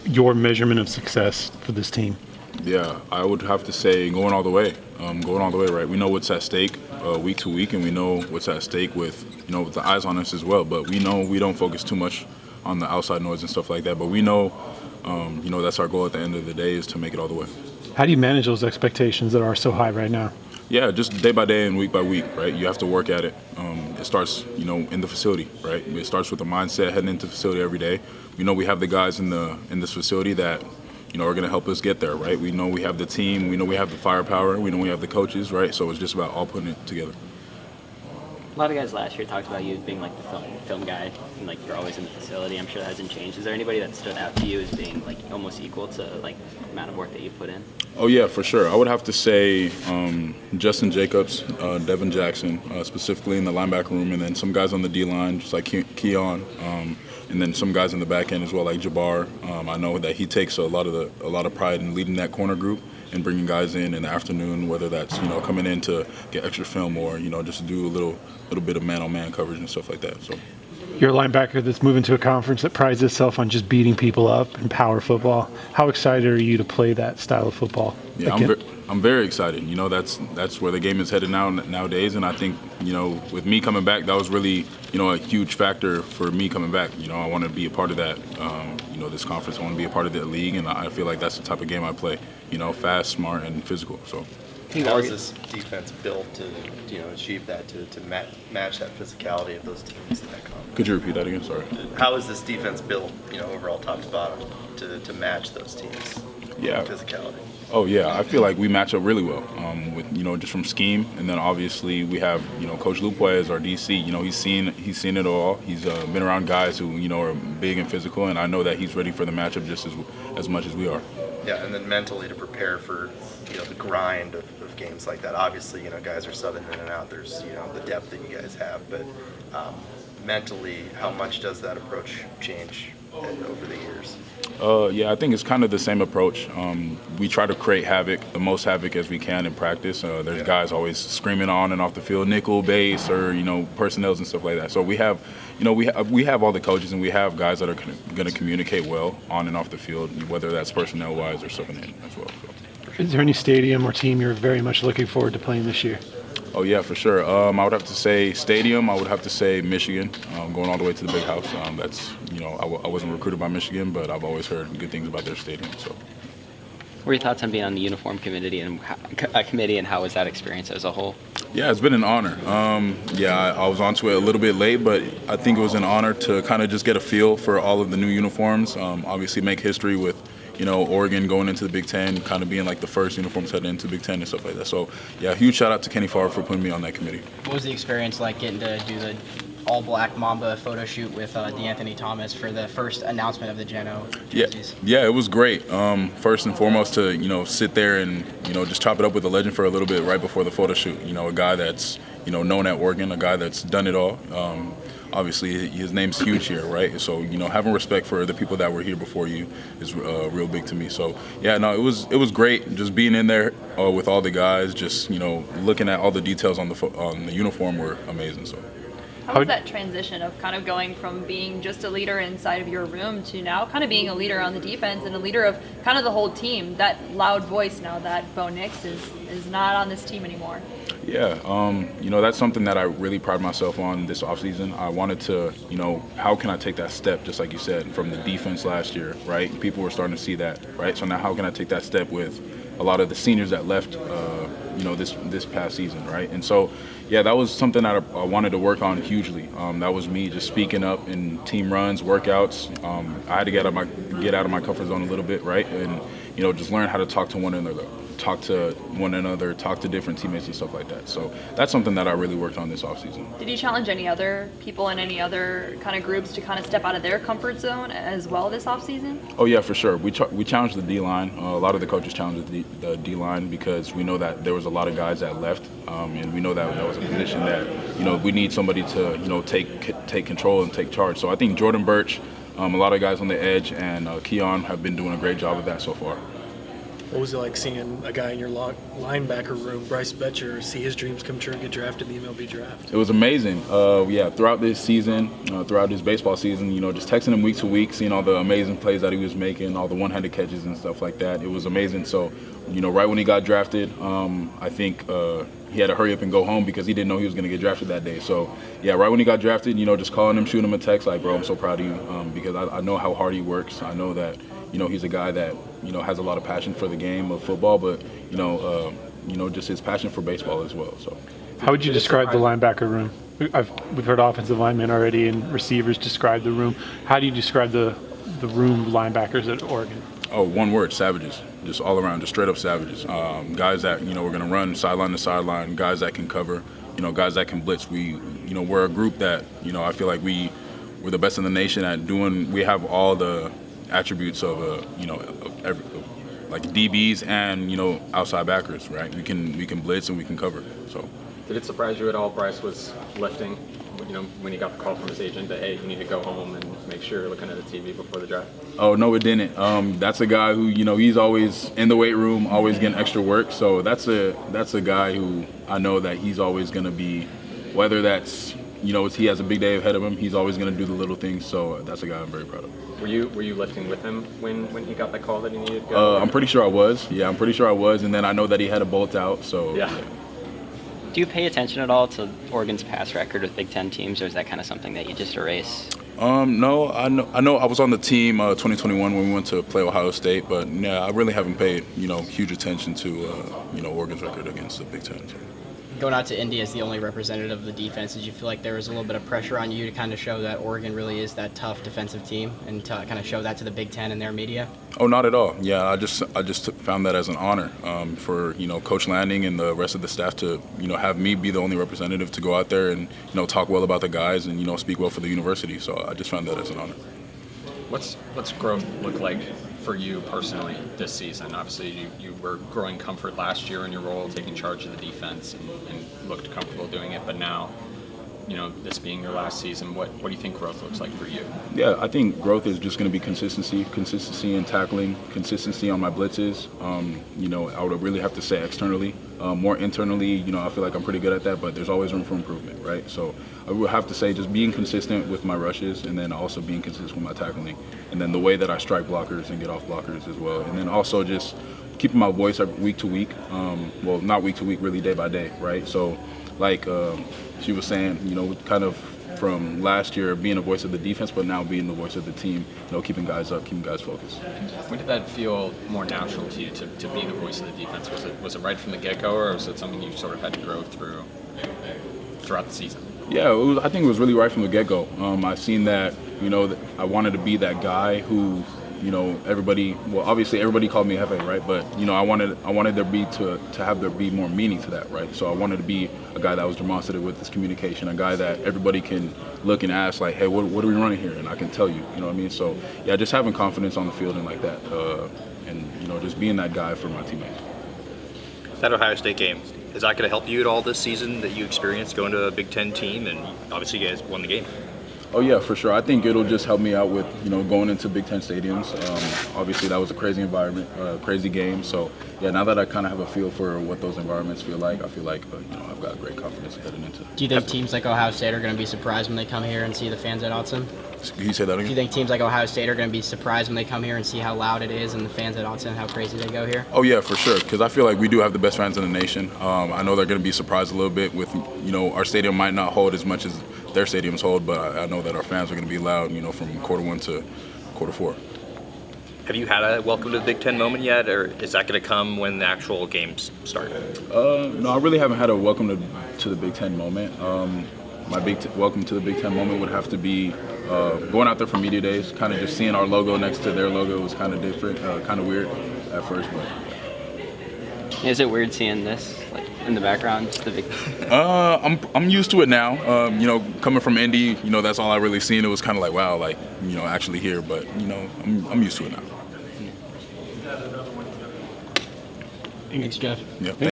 Your measurement of success for this team? Yeah, I would have to say going all the way. Going all the way, right? We know what's at stake week to week, and we know what's at stake with with the eyes on us as well. But we know we don't focus too much on the outside noise and stuff like that. But we know, that's our goal at the end of the day is to make it all the way. How do you manage those expectations that are so high right now? Yeah, just day by day and week by week, right? You have to work at it. It starts, in the facility, right? It starts with a mindset heading into the facility every day. We know we have the guys in this facility that, are going to help us get there, right? We know we have the team. We know we have the firepower. We know we have the coaches, right? So it's just about all putting it together. A lot of guys last year talked about you being like the film guy, and like you're always in the facility. I'm sure that hasn't changed. Is there anybody that stood out to you as being like almost equal to like the amount of work that you put in? Oh yeah, for sure. I would have to say Justin Jacobs, Devin Jackson, specifically in the linebacker room, and then some guys on the D line, just like Keon, and then some guys in the back end as well, like Jabbar. I know that he takes a lot of pride in leading that corner group and bringing guys in the afternoon, whether that's coming in to get extra film or just to do a little bit of man-on-man coverage and stuff like that. So You're a linebacker that's moving to a conference that prides itself on just beating people up in power football. How excited are you to play that style of football? Yeah, I'm very excited. That's where the game is headed nowadays, and I think with me coming back, that was really a huge factor for me coming back. I want to be a part of that. This conference. I want to be a part of that league, and I feel like that's the type of game I play. Fast, smart, and physical. So. How is this defense built to achieve that, to match that physicality of those teams in that conference? Could you repeat that again? Sorry. How is this defense built, overall top to bottom, to match those teams? Yeah. Physicality. Oh yeah, I feel like we match up really well with just from scheme, and then obviously we have Coach Lupoy as our DC. He's seen it all. He's been around guys who are big and physical, and I know that he's ready for the matchup just as much as we are. Yeah, and then mentally to prepare for the grind of games like that. Obviously, guys are subbing in and out. There's the depth that you guys have, but mentally, how much does that approach change over the years? Yeah, I think it's kind of the same approach. We try to create the most havoc as we can in practice. There's guys always screaming on and off the field, nickel, base, or personnels and stuff like that. So we have, we have all the coaches and we have guys that are going to communicate well on and off the field, whether that's personnel wise or something as well. So. Is there any stadium or team you're very much looking forward to playing this year? Oh yeah, for sure. I would have to say stadium. I would have to say Michigan, going all the way to the big house. That's I wasn't recruited by Michigan, but I've always heard good things about their stadium. So, what are your thoughts on being on the uniform committee and how was that experience as a whole? Yeah, it's been an honor. I was onto it a little bit late, but I think it was an honor to kind of just get a feel for all of the new uniforms. Obviously, make history with. Oregon going into the Big Ten, kind of being like the first uniforms heading into the Big Ten and stuff like that. So, yeah, huge shout out to Kenny Favre for putting me on that committee. What was the experience like getting to do the all-black Mamba photo shoot with DeAnthony Thomas for the first announcement of the Geno jerseys? Yeah, it was great. First and foremost to, sit there and, just chop it up with the legend for a little bit right before the photo shoot. A guy that's, known at Oregon, a guy that's done it all. Obviously, his name's huge here, right? So, having respect for the people that were here before you is real big to me. So, yeah, no, it was great just being in there with all the guys, just, looking at all the details on the uniform were amazing. So. How was that transition of kind of going from being just a leader inside of your room to now kind of being a leader on the defense and a leader of kind of the whole team? That loud voice now that Bo Nix is not on this team anymore. Yeah, that's something that I really pride myself on this offseason. I wanted to, how can I take that step, just like you said, from the defense last year, right? People were starting to see that, right? So now how can I take that step with a lot of the seniors that left, this past season, right? And so, yeah, that was something that I wanted to work on hugely. That was me just speaking up in team runs, workouts. I had to get out of my comfort zone a little bit, right? And, just learn how to talk to one another. Talk to different teammates and stuff like that. So that's something that I really worked on this offseason. Did you challenge any other people in any other kind of groups to kind of step out of their comfort zone as well this offseason? Oh, yeah, for sure. We challenged the D-line. A lot of the coaches challenged the D-line because we know that there was a lot of guys that left, and we know that was a position that, we need somebody to, take control and take charge. So I think Jordan Birch, a lot of guys on the edge, and Keon have been doing a great job of that so far. What was it like seeing a guy in your linebacker room, Bryce Beder, see his dreams come true and get drafted in the MLB draft? It was amazing. Throughout this season, throughout this baseball season, just texting him week to week, seeing all the amazing plays that he was making, all the one-handed catches and stuff like that. It was amazing. So, right when he got drafted, I think he had to hurry up and go home because he didn't know he was going to get drafted that day. So, yeah, right when he got drafted, just calling him, shooting him a text like, bro, I'm so proud of you because I know how hard he works. I know that, he's a guy that, has a lot of passion for the game of football, but, just his passion for baseball as well. So, how would you describe the linebacker room? We've heard offensive linemen already and receivers describe the room. How do you describe the room linebackers at Oregon? Oh, one word, savages. Just all around, just straight up savages. Guys that, we're going to run sideline to sideline, guys that can cover, guys that can blitz. We're a group that, I feel like we're the best in the nation at doing, we have all the attributes of, like DBs and, outside backers, right? We can blitz and we can cover, so. Did it surprise you at all Bryce was lifting, when he got the call from his agent that, hey, you need to go home and make sure you're looking at the TV before the draft? Oh, no, it didn't. That's a guy who, he's always in the weight room, always getting extra work. So that's a guy who I know that he's always going to be, whether that's, he has a big day ahead of him, he's always going to do the little things. So that's a guy I'm very proud of. Were you lifting with him when he got that call that he needed to go? I'm pretty sure I was. Yeah, I'm pretty sure I was. And then I know that he had a bolt out. So yeah. Do you pay attention at all to Oregon's pass record with Big Ten teams, or is that kind of something that you just erase? No, I know I was on the team 2021 when we went to play Ohio State, but yeah, I really haven't paid huge attention to Oregon's record against the Big Ten. Going out to Indy as the only representative of the defense, did you feel like there was a little bit of pressure on you to kind of show that Oregon really is that tough defensive team and to kind of show that to the Big Ten and their media? Oh, not at all. Yeah, I just found that as an honor for Coach Landing and the rest of the staff to have me be the only representative to go out there and talk well about the guys and speak well for the university. So I just found that as an honor. What's growth look like for you personally this season? Obviously, you were growing comfort last year in your role, taking charge of the defense, and looked comfortable doing it. But now, this being your last season, what do you think growth looks like for you? Yeah, I think growth is just going to be consistency in tackling, consistency on my blitzes. I would really have to say externally. More internally, I feel like I'm pretty good at that, but there's always room for improvement, right? So I would have to say just being consistent with my rushes and then also being consistent with my tackling. And then the way that I strike blockers and get off blockers as well. And then also just keeping my voice week to week. Well, not week to week, really day by day, right? So like she was saying, kind of from last year being a voice of the defense, but now being the voice of the team, keeping guys up, keeping guys focused. When did that feel more natural to you to be the voice of the defense? Was it right from the get-go, or was it something you sort of had to grow throughout the season? Yeah, I think it was really right from the get-go. I've seen that, that I wanted to be that guy who, obviously everybody called me Hefe, right? But, I wanted there be more meaning to that, right? So I wanted to be a guy that was demonstrative with this communication, a guy that everybody can look and ask, like, hey, what are we running here? And I can tell you, you know what I mean? So, yeah, just having confidence on the field and like that, and, just being that guy for my teammates. That Ohio State game, is that going to help you at all this season that you experienced going to a Big Ten team, and obviously you guys won the game? Oh yeah, for sure. I think it'll just help me out with going into Big Ten stadiums. Obviously, that was a crazy environment, crazy game. So yeah, now that I kind of have a feel for what those environments feel like, I feel like I've got great confidence heading into. Do you think teams like Ohio State are going to be surprised when they come here and see the fans at Autzen? Can you say that again? Do you think teams like Ohio State are going to be surprised when they come here and see how loud it is and the fans at Autzen, how crazy they go here? Oh yeah, for sure. Because I feel like we do have the best fans in the nation. I know they're going to be surprised a little bit with our stadium might not hold as much as their stadiums hold, but I know that our fans are going to be loud, from quarter one to quarter four. Have you had a welcome to the Big Ten moment yet, or is that going to come when the actual games start? No, I really haven't had a welcome to the Big Ten moment. My welcome to the Big Ten moment would have to be going out there for media days, kind of just seeing our logo next to their logo was kind of different, kind of weird at first, but. Is it weird seeing this in the background? Just the big... I'm used to it now. Coming from Indy, that's all I really seen. It was kind of like, wow, actually here. But I'm used to it now. Thanks, Jeff. Yep.